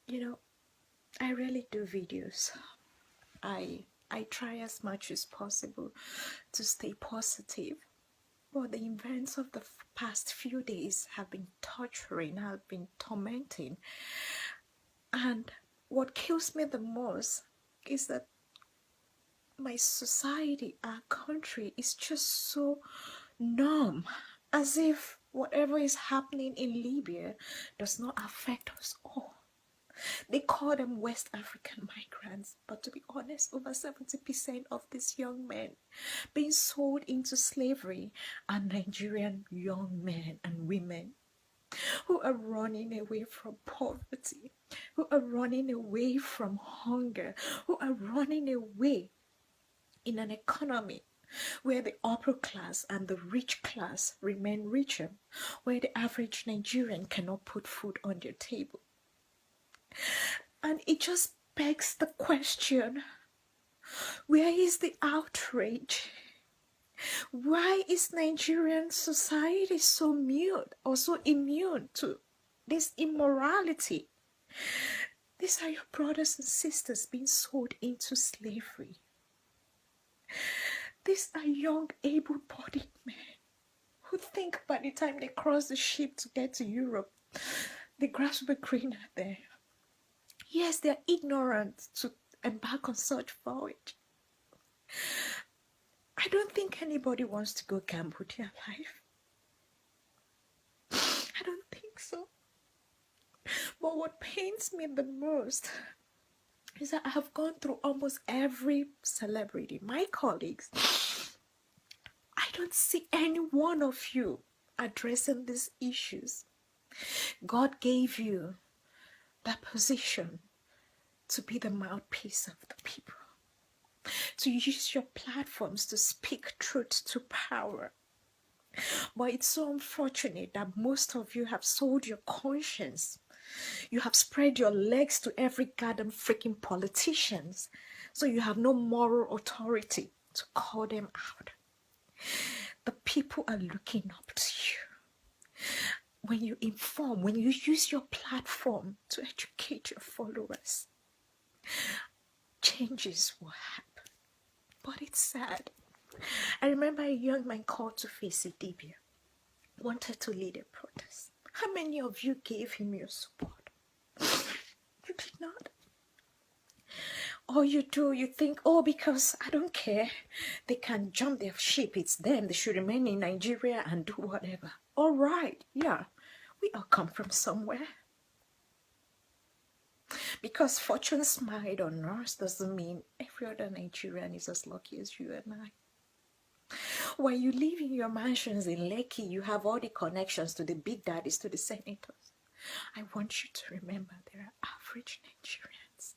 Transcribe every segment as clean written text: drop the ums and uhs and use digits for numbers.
You know, I really do videos. I try as much as possible to stay positive. But the events of the past few days have been torturing, have been tormenting. And what kills me the most is that my society, our country, is just so numb, as if whatever is happening in Libya does not affect us all. They call them West African migrants, but to be honest, over 70% of these young men being sold into slavery are Nigerian young men and women who are running away from poverty, who are running away from hunger, who are running away in an economy where the upper class and the rich class remain richer, where the average Nigerian cannot put food on their table. And it just begs the question, where is the outrage? Why is Nigerian society so mute or so immune to this immorality? These are your brothers and sisters being sold into slavery. These are young, able-bodied men who think by the time they cross the ship to get to Europe, the grass will be greener there. Yes, they're ignorant to embark on such voyage. I don't think anybody wants to go gamble their life. I don't think so. But what pains me the most is that I have gone through almost every celebrity, my colleagues. I don't see any one of you addressing these issues. God gave you that position to be the mouthpiece of the people, to use your platforms to speak truth to power. But it's so unfortunate that most of you have sold your conscience. You have spread your legs to every goddamn freaking politicians, so you have no moral authority to call them out. The people are looking up to you. When you inform, when you use your platform to educate your followers, changes will happen. But it's sad. I remember a young man called to face Libya, wanted to lead a protest. How many of you gave him your support? You did not. All you do, you think, oh, because I don't care, they can jump their ship, it's them, they should remain in Nigeria and do whatever. All right, yeah, we all come from somewhere. Because fortune smiled on us doesn't mean every other Nigerian is as lucky as you and I. When you live in your mansions in Lekki, you have all the connections to the big daddies, to the senators. I want you to remember there are average Nigerians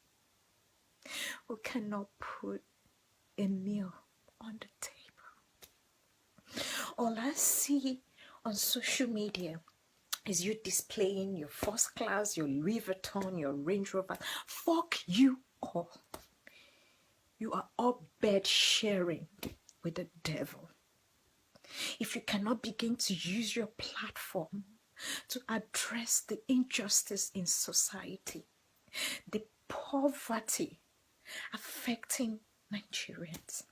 who cannot put a meal on the table. All I see on social media is you displaying your first class, your Louis Vuitton, your Range Rover. Fuck you all. You are all bed sharing with the devil. If you cannot begin to use your platform to address the injustice in society, the poverty affecting Nigerians,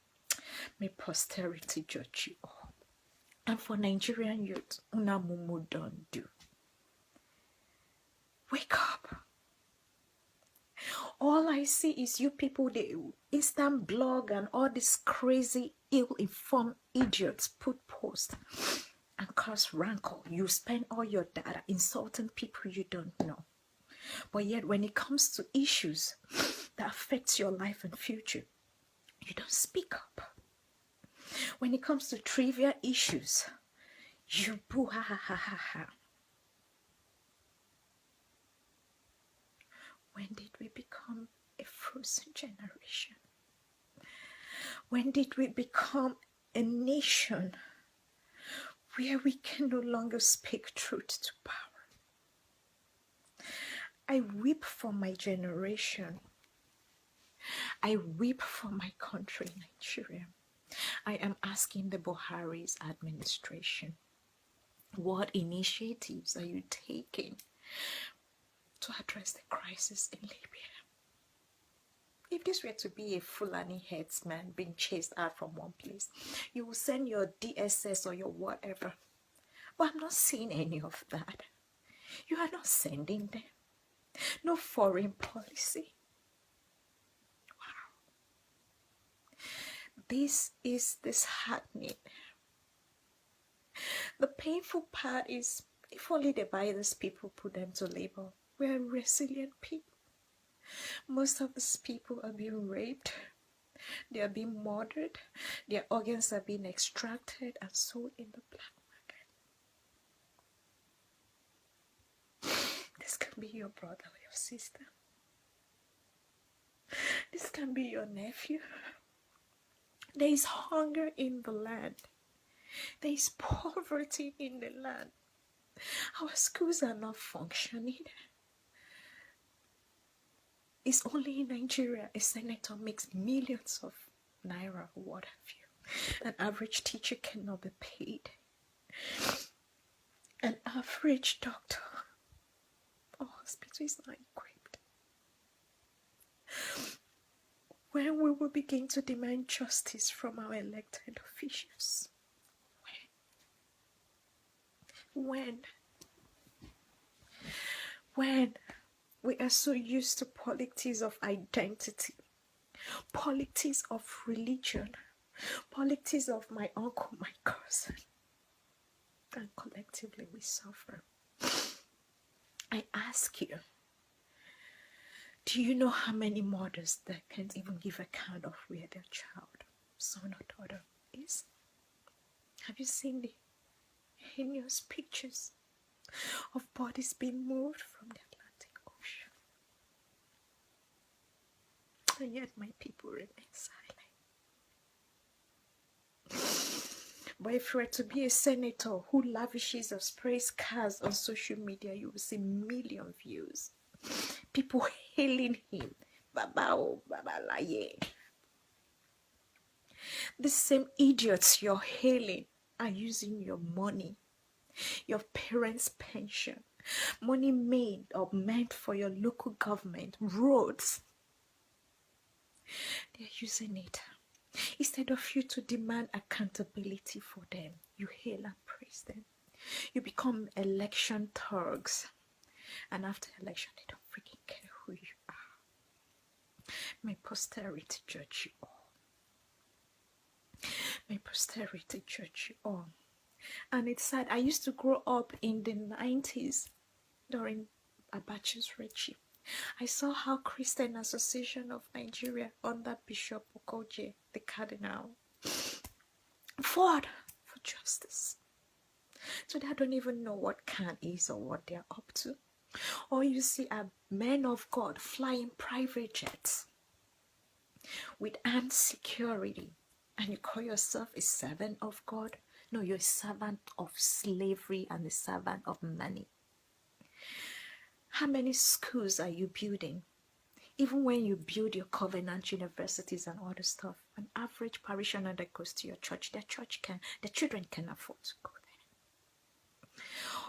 may posterity judge you all. And for Nigerian youth, unamumu don't do. Wake up. All I see is you people, the instant blog and all these crazy, ill-informed idiots put posts and cause rancor. You spend all your data insulting people you don't know. But yet when it comes to issues that affects your life and future, you don't speak up. When it comes to trivial issues, you boo ha ha ha ha ha. When did we become a frozen generation? When did we become a nation where we can no longer speak truth to power? I weep for my generation. I weep for my country, Nigeria. I am asking the Buhari's administration, what initiatives are you taking to address the crisis in Libya. If this were to be a Fulani headsman being chased out from one place, you will send your DSS or your whatever. But I'm not seeing any of that. You are not sending them. No foreign policy. Wow. This is disheartening. The painful part is, if only the virus people put them to labor, we're resilient people. Most of these people are being raped, they are being murdered, their organs are being extracted and sold in the black market. This can be your brother or your sister. This can be your nephew. There is hunger in the land. There is poverty in the land. Our schools are not functioning. It's only in Nigeria a senator makes millions of naira or what have you. An average teacher cannot be paid. An average doctor or hospital is not equipped. When we will begin to demand justice from our elected officials? When? We are so used to politics of identity, politics of religion, politics of my uncle, my cousin, and collectively we suffer. I ask you, do you know how many mothers that can't even give account of where their child, son or daughter is? Have you seen the heinous pictures of bodies being moved from the Atlantic Ocean? And yet my people remain silent. But if you were to be a senator who lavishes or sprays cars on social media, you will see million views. People hailing him. Babao, babalaye. The same idiots you're hailing are using your money, your parents' pension, money made or meant for your local government, roads. They're using it. Instead of you to demand accountability for them, you hail and praise them. You become election thugs. And after election, they don't freaking care who you are. May posterity judge you all. May posterity judge you all. And it's sad. I used to grow up in the 90s during Abacha's regime. I saw how Christian Association of Nigeria under Bishop Okoje, the Cardinal, fought for justice. So they don't even know what can is or what they're up to. Or you see a men of God flying private jets with armed security, and you call yourself a servant of God? No, you're a servant of slavery and a servant of money. How many schools are you building? Even when you build your covenant universities and all the stuff, an average parishioner that goes to your church, their children can afford to go there.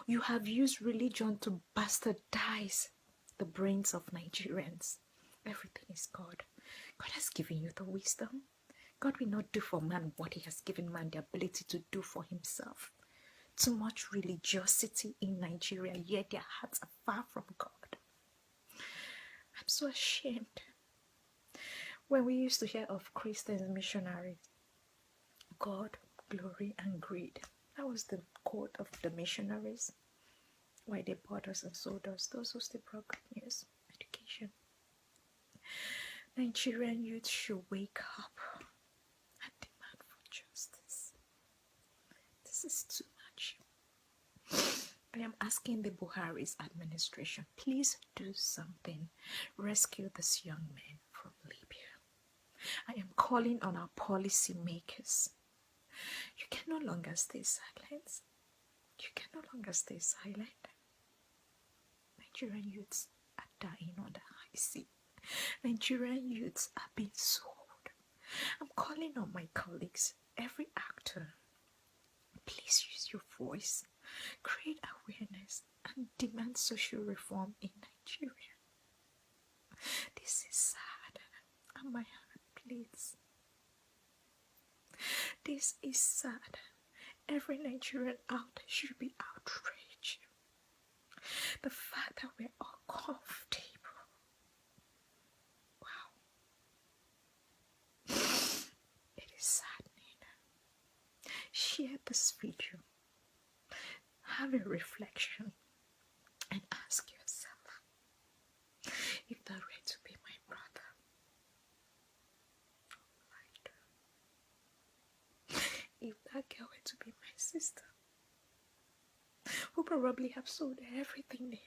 You have used religion to bastardize the brains of Nigerians. Everything is God. God has given you the wisdom. God will not do for man what he has given man the ability to do for himself. Too much religiosity in Nigeria, yet their hearts are far from God. I'm so ashamed. When we used to hear of Christian missionaries, God, glory, and greed. That was the quote of the missionaries. Why they bought us and sold us. Those who still brought good news, education. Nigerian youth should wake up and demand for justice. This is too much. I am asking the Buhari's administration, please do something. Rescue this young man from Libya. I am calling on our policy makers. You can no longer stay silent. You can no longer stay silent. Nigerian youths are dying on the high sea. Nigerian youths are being sold. I'm calling on my colleagues, every actor. Please use your voice, create awareness, and demand social reform in Nigeria. Nigerian. This is sad, and my heart bleeds. This is sad. Every Nigerian out there should be outraged. The fact that we're all comfortable. Wow. It is saddening. Share this video. Have a reflection and ask yourself if that were to be my brother. What would I do? If that girl were to be my sister, who probably have sold everything they